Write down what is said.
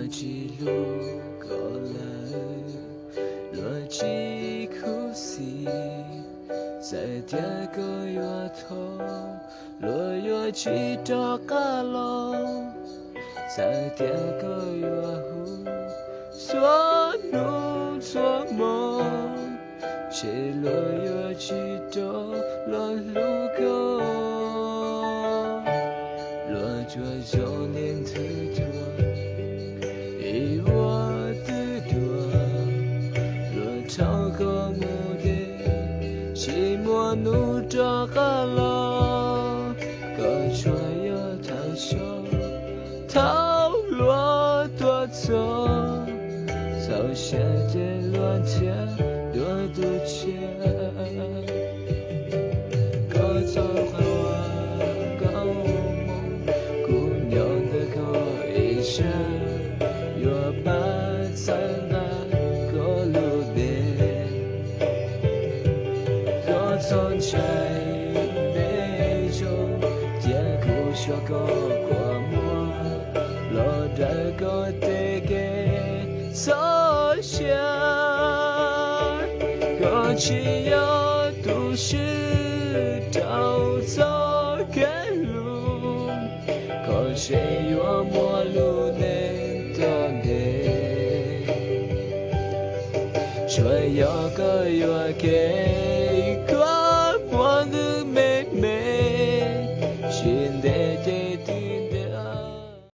记录过来，若记苦兮，在这个月头，若月记着个喽，在这个月后，所怒做梦，谁若月记着了路口，若这9年太多。我的多，若超过目的，寂寞怒着个了，个却又太小，逃落多走，早些的乱天多堵切，个早花花个梦，姑娘的口一声。若把灿烂过路边，若从柴眉中艰苦学过过目，落得个得给走下，若只有都市逃走个路，可谁若陌路呢？说有个月给过。